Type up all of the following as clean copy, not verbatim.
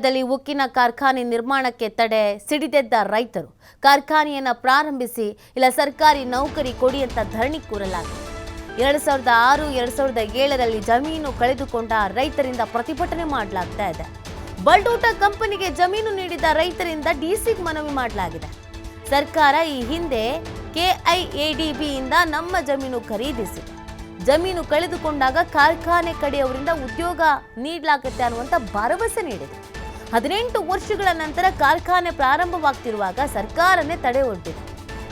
ದಲ್ಲಿ ಉಕ್ಕಿನ ಕಾರ್ಖಾನೆ ನಿರ್ಮಾಣಕ್ಕೆ ತಡೆ ಸಿಡಿದೆದ್ದ ರೈತರು ಕಾರ್ಖಾನೆಯನ್ನು ಪ್ರಾರಂಭಿಸಿ ಇಲ್ಲ ಸರ್ಕಾರಿ ನೌಕರಿ ಕೊಡಿ ಅಂತ ಧರಣಿ ಕೂರಲಾಗಿದೆ. 2006-2007ರಲ್ಲಿ ಜಮೀನು ಕಳೆದುಕೊಂಡ ರೈತರಿಂದ ಪ್ರತಿಭಟನೆ ಮಾಡಲಾಗ್ತಾ ಇದೆ. ಬಲ್ಡೋಟ ಕಂಪನಿಗೆ ಜಮೀನು ನೀಡಿದ ರೈತರಿಂದ ಡಿಸಿಗೆ ಮನವಿ ಮಾಡಲಾಗಿದೆ. ಸರ್ಕಾರ ಈ ಹಿಂದೆ ಕೆಐಎಡಿಬಿಯಿಂದ ನಮ್ಮ ಜಮೀನು ಖರೀದಿಸಿದೆ. ಜಮೀನು ಕಳೆದುಕೊಂಡಾಗ ಕಾರ್ಖಾನೆ ಕಡೆಯವರಿಂದ ಉದ್ಯೋಗ ನೀಡಲಾಗುತ್ತೆ ಅನ್ನುವಂಥ ಭರವಸೆ ನೀಡಿದೆ. 18 ವರ್ಷಗಳ ನಂತರ ಕಾರ್ಖಾನೆ ಪ್ರಾರಂಭವಾಗ್ತಿರುವಾಗ ಸರ್ಕಾರನೇ ತಡೆ ಒಡ್ಡಿದೆ.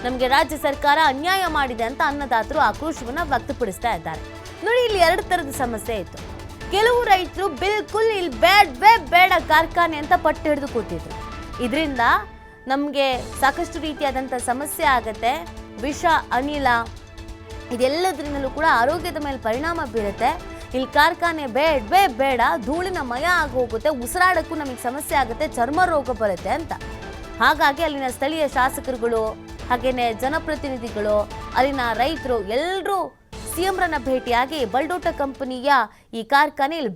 ನಮಗೆ ರಾಜ್ಯ ಸರ್ಕಾರ ಅನ್ಯಾಯ ಮಾಡಿದೆ ಅಂತ ಅನ್ನದಾತರು ಆಕ್ರೋಶವನ್ನು ವ್ಯಕ್ತಪಡಿಸ್ತಾ ಇದ್ದಾರೆ. ನೋಡಿ, ಇಲ್ಲಿ 2 ಥರದ ಸಮಸ್ಯೆ ಇತ್ತು. ಕೆಲವು ರೈತರು ಬಿಲ್ಕುಲ್ ಇಲ್ಲಿ ಬೇಡ ಕಾರ್ಖಾನೆ ಅಂತ ಪಟ್ಟು ಹಿಡಿದು ಕೂತಿದ್ರು. ಇದರಿಂದ ನಮಗೆ ಸಾಕಷ್ಟು ರೀತಿಯಾದಂಥ ಸಮಸ್ಯೆ ಆಗುತ್ತೆ. ವಿಷ, ಅನಿಲ ಇದೆಲ್ಲದರಿಂದಲೂ ಕೂಡ ಆರೋಗ್ಯದ ಮೇಲೆ ಪರಿಣಾಮ ಬೀರುತ್ತೆ. ಇಲ್ಲಿ ಕಾರ್ಖಾನೆ ಬೇಡ, ಧೂಳಿನ ಮಯ ಆಗೋಗುತ್ತೆ, ಉಸಿರಾಡಕ್ಕೂ ನಮಗೆ ಸಮಸ್ಯೆ ಆಗುತ್ತೆ, ಚರ್ಮ ರೋಗ ಬರುತ್ತೆ ಅಂತ. ಹಾಗಾಗಿ ಅಲ್ಲಿನ ಸ್ಥಳೀಯ ಶಾಸಕರುಗಳು ಹಾಗೇನೆ ಜನಪ್ರತಿನಿಧಿಗಳು, ಅಲ್ಲಿನ ರೈತರು ಎಲ್ಲರೂ ಸಿಎಂರನ್ನ ಭೇಟಿಯಾಗಿ ಬಲ್ಡೋಟ ಕಂಪನಿಯ ಈ ಕಾರ್ಖಾನೆ ಇಲ್ಲಿ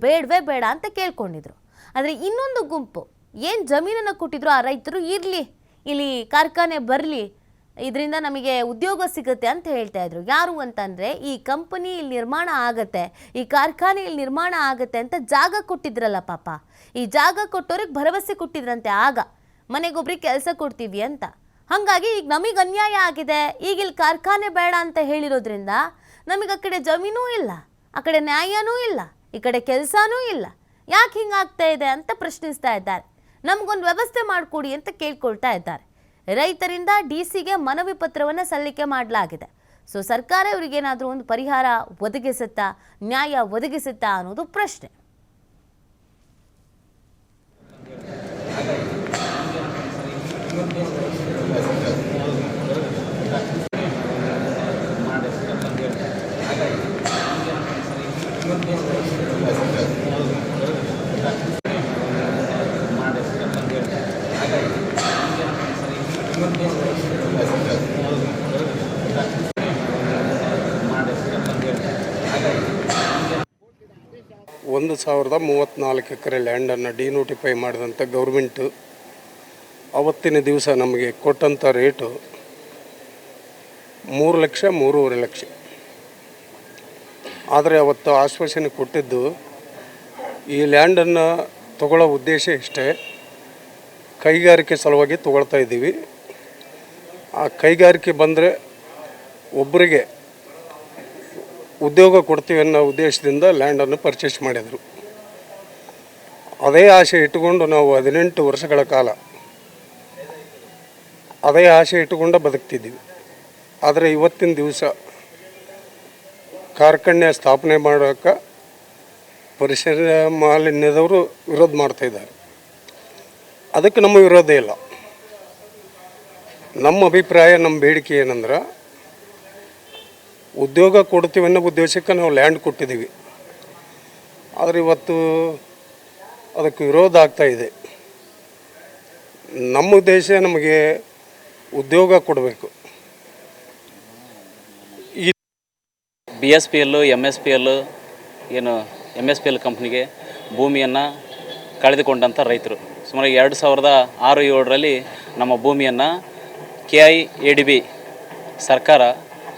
ಬೇಡ ಅಂತ ಕೇಳ್ಕೊಂಡಿದ್ರು. ಆದರೆ ಇನ್ನೊಂದು ಗುಂಪು ಏನು ಜಮೀನನ್ನು ಕೊಟ್ಟಿದ್ರು ಆ ರೈತರು, ಇರಲಿ ಇಲ್ಲಿ ಕಾರ್ಖಾನೆ ಬರಲಿ, ಇದರಿಂದ ನಮಗೆ ಉದ್ಯೋಗ ಸಿಗುತ್ತೆ ಅಂತ ಹೇಳ್ತಾ ಇದ್ರು. ಯಾರು ಅಂತಂದರೆ, ಈ ಕಂಪನಿ ಇಲ್ಲಿ ನಿರ್ಮಾಣ ಆಗತ್ತೆ, ಈ ಕಾರ್ಖಾನೆ ಇಲ್ಲಿ ನಿರ್ಮಾಣ ಆಗತ್ತೆ ಅಂತ ಜಾಗ ಕೊಟ್ಟಿದ್ರಲ್ಲ ಪಾಪ. ಈ ಜಾಗ ಕೊಟ್ಟವ್ರಿಗೆ ಭರವಸೆ ಕೊಟ್ಟಿದ್ರಂತೆ, ಆಗ ಮನೆಗೊಬ್ರಿಗೆ ಕೆಲಸ ಕೊಡ್ತೀವಿ ಅಂತ. ಹಾಗಾಗಿ ಈಗ ನಮಗೆ ಅನ್ಯಾಯ ಆಗಿದೆ, ಈಗ ಇಲ್ಲಿ ಕಾರ್ಖಾನೆ ಬೇಡ ಅಂತ ಹೇಳಿರೋದ್ರಿಂದ ನಮಗೆ ಆ ಕಡೆ ಜಮೀನೂ ಇಲ್ಲ, ಆ ಕಡೆ ನ್ಯಾಯನೂ ಇಲ್ಲ, ಈ ಕಡೆ ಕೆಲಸನೂ ಇಲ್ಲ, ಯಾಕೆ ಹಿಂಗಾಗ್ತಾ ಇದೆ ಅಂತ ಪ್ರಶ್ನಿಸ್ತಾ ಇದ್ದಾರೆ. ನಮಗೊಂದು ವ್ಯವಸ್ಥೆ ಮಾಡಿಕೊಡಿ ಅಂತ ಕೇಳ್ಕೊಳ್ತಾ ಇದ್ದಾರೆ. ರೈತರಿಂದ ಡಿಸಿಗೆ ಮನವಿ ಪತ್ರವನ್ನು ಸಲ್ಲಿಕೆ ಮಾಡಲಾಗಿದೆ. ಸೊ ಸರ್ಕಾರ ಇವರಿಗೇನಾದರೂ ಒಂದು ಪರಿಹಾರ ಒದಗಿಸುತ್ತಾ, ನ್ಯಾಯ ಒದಗಿಸುತ್ತಾ ಅನ್ನೋದು ಪ್ರಶ್ನೆ. ಒಂದು 1034 ಎಕರೆ ಲ್ಯಾಂಡನ್ನು ಡಿನೋಟಿಫೈ ಮಾಡಿದಂಥ ಗೌರ್ಮೆಂಟು ಅವತ್ತಿನ ದಿವಸ ನಮಗೆ ಕೊಟ್ಟಂಥ ರೇಟು 3 ಲಕ್ಷ 3.5 ಲಕ್ಷ. ಆದರೆ ಅವತ್ತು ಆಶ್ವಾಸನೆ ಕೊಟ್ಟಿದ್ದು ಈ ಲ್ಯಾಂಡನ್ನು ತಗೊಳ್ಳೋ ಉದ್ದೇಶ ಇಷ್ಟೇ, ಕೈಗಾರಿಕೆ ಸಲುವಾಗಿ ತಗೊಳ್ತಾ ಇದ್ದೀವಿ. ಆ ಕೈಗಾರಿಕೆ ಬಂದರೆ ಒಬ್ಬರಿಗೆ ಉದ್ಯೋಗ ಕೊಡ್ತೀವಿ ಅನ್ನೋ ಉದ್ದೇಶದಿಂದ ಲ್ಯಾಂಡನ್ನು ಪರ್ಚೇಸ್ ಮಾಡಿದರು. ಅದೇ ಆಸೆ ಇಟ್ಟುಕೊಂಡು ನಾವು 18 ವರ್ಷಗಳ ಕಾಲ ಅದೇ ಆಸೆ ಇಟ್ಟುಕೊಂಡು ಬದುಕ್ತಿದ್ದೀವಿ. ಆದರೆ ಇವತ್ತಿನ ದಿವಸ ಕಾರ್ಖಾನೆ ಸ್ಥಾಪನೆ ಮಾಡೋಕ್ಕೆ ಪರಿಸರ ಮಾಲಿನ್ಯದವರು ವಿರೋಧ ಮಾಡ್ತಾಯಿದ್ದಾರೆ. ಅದಕ್ಕೆ ನಮ್ಮ ವಿರೋಧ ಇಲ್ಲ. ನಮ್ಮ ಅಭಿಪ್ರಾಯ, ನಮ್ಮ ಬೇಡಿಕೆ ಏನಂದ್ರೆ, ಉದ್ಯೋಗ ಕೊಡ್ತೀವಿ ಅನ್ನೋ ಉದ್ದೇಶಕ್ಕೆ ನಾವು ಲ್ಯಾಂಡ್ ಕೊಟ್ಟಿದ್ದೀವಿ. ಆದರೆ ಇವತ್ತು ಅದಕ್ಕೆ ವಿರೋಧ ಆಗ್ತಾ ಇದೆ. ನಮ್ಮ ಉದ್ದೇಶ ನಮಗೆ ಉದ್ಯೋಗ ಕೊಡಬೇಕು. ಈ BSPL, MSPL ಏನು MSPL ಕಂಪ್ನಿಗೆ ಭೂಮಿಯನ್ನು ಕಳೆದುಕೊಂಡಂಥ ರೈತರು ಸುಮಾರು 2006-07ರಲ್ಲಿ ನಮ್ಮ ಭೂಮಿಯನ್ನು KIADB ಸರ್ಕಾರ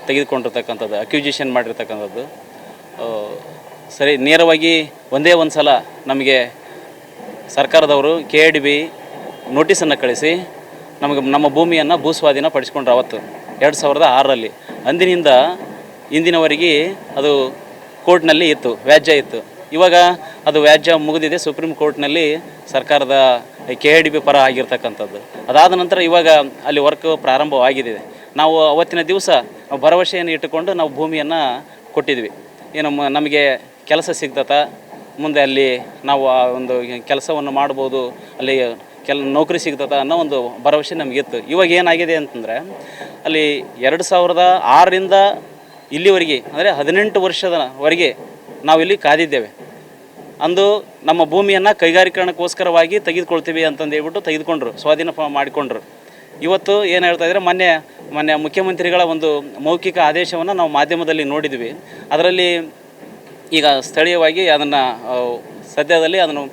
ತೆಗೆದುಕೊಂಡಿರ್ತಕ್ಕಂಥದ್ದು, ಅಕ್ವಿಜಿಷನ್ ಮಾಡಿರ್ತಕ್ಕಂಥದ್ದು. ಸರಿ, ನೇರವಾಗಿ ಒಂದೇ ಒಂದು ಸಲ ನಮಗೆ ಸರ್ಕಾರದವರು KIADB ನೋಟಿಸನ್ನು ಕಳಿಸಿ ನಮ್ಮ ಭೂಮಿಯನ್ನು ಭೂಸ್ವಾಧೀನ ಪಡಿಸ್ಕೊಂಡ್ರು ಅವತ್ತು 2006ರಲ್ಲಿ. ಅಂದಿನಿಂದ ಇಂದಿನವರೆಗೆ ಅದು ಕೋರ್ಟ್ನಲ್ಲಿ ಇತ್ತು, ವ್ಯಾಜ್ಯ ಇತ್ತು. ಇವಾಗ ಅದು ವ್ಯಾಜ್ಯ ಮುಗಿದಿದೆ, ಸುಪ್ರೀಂ ಕೋರ್ಟ್ನಲ್ಲಿ ಸರ್ಕಾರದ KIADB ಪರ ಆಗಿರ್ತಕ್ಕಂಥದ್ದು. ಅದಾದ ನಂತರ ಇವಾಗ ಅಲ್ಲಿ ವರ್ಕ್ ಪ್ರಾರಂಭವಾಗಿದೆ. ನಾವು ಅವತ್ತಿನ ದಿವಸ ಭರವಸೆಯನ್ನು ಇಟ್ಟುಕೊಂಡು ನಾವು ಭೂಮಿಯನ್ನು ಕೊಟ್ಟಿದ್ವಿ. ಏನು ನಮಗೆ ಕೆಲಸ ಸಿಗ್ತತಾ, ಮುಂದೆ ಅಲ್ಲಿ ನಾವು ಆ ಒಂದು ಕೆಲಸವನ್ನು ಮಾಡ್ಬೋದು, ಅಲ್ಲಿ ನೌಕರಿ ಸಿಗ್ತತಾ ಅನ್ನೋ ಒಂದು ಭರವಸೆ ನಮಗಿತ್ತು. ಇವಾಗ ಏನಾಗಿದೆ ಅಂತಂದರೆ, ಅಲ್ಲಿ 2006ರಿಂದ ಇಲ್ಲಿವರೆಗೆ ಅಂದರೆ 18 ವರ್ಷದವರೆಗೆ ನಾವಿಲ್ಲಿ ಕಾದಿದ್ದೇವೆ. ಅಂದು ನಮ್ಮ ಭೂಮಿಯನ್ನು ಕೈಗಾರೀಕರಣಕ್ಕೋಸ್ಕರವಾಗಿ ತೆಗೆದುಕೊಳ್ತೀವಿ ಅಂತಂದು ಹೇಳ್ಬಿಟ್ಟು ತೆಗೆದುಕೊಂಡ್ರು, ಸ್ವಾಧೀನ ಮಾಡಿಕೊಂಡ್ರು. ಇವತ್ತು ಏನು ಹೇಳ್ತಾ ಇದ್ದಾರೆ, ಮೊನ್ನೆ ಮುಖ್ಯಮಂತ್ರಿಗಳ ಒಂದು ಮೌಖಿಕ ಆದೇಶವನ್ನು ನಾವು ಮಾಧ್ಯಮದಲ್ಲಿ ನೋಡಿದ್ವಿ. ಅದರಲ್ಲಿ ಈಗ ಸ್ಥಳೀಯವಾಗಿ ಅದನ್ನು ಸದ್ಯದಲ್ಲಿ ಅದನ್ನು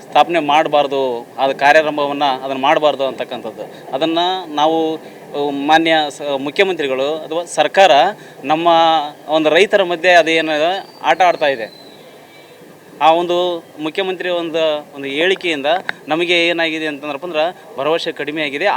ಸ್ಥಾಪನೆ ಮಾಡಬಾರ್ದು, ಅದು ಕಾರ್ಯಾರಂಭವನ್ನು ಅದನ್ನು ಮಾಡಬಾರ್ದು ಅಂತಕ್ಕಂಥದ್ದು. ಅದನ್ನು ನಾವು ಮಾನ್ಯ ಮುಖ್ಯಮಂತ್ರಿಗಳು ಅಥವಾ ಸರ್ಕಾರ ನಮ್ಮ ಒಂದು ರೈತರ ಮಧ್ಯೆ ಅದೇನು ಆಟ ಆಡ್ತಾ ಇದೆ. ಆ ಒಂದು ಮುಖ್ಯಮಂತ್ರಿ ಒಂದು ಹೇಳಿಕೆಯಿಂದ ನಮಗೆ ಏನಾಗಿದೆ ಅಂತಂದ್ರಪ್ಪ ಅಂದ್ರೆ ಭರವಸೆ ಕಡಿಮೆ ಆಗಿದೆ.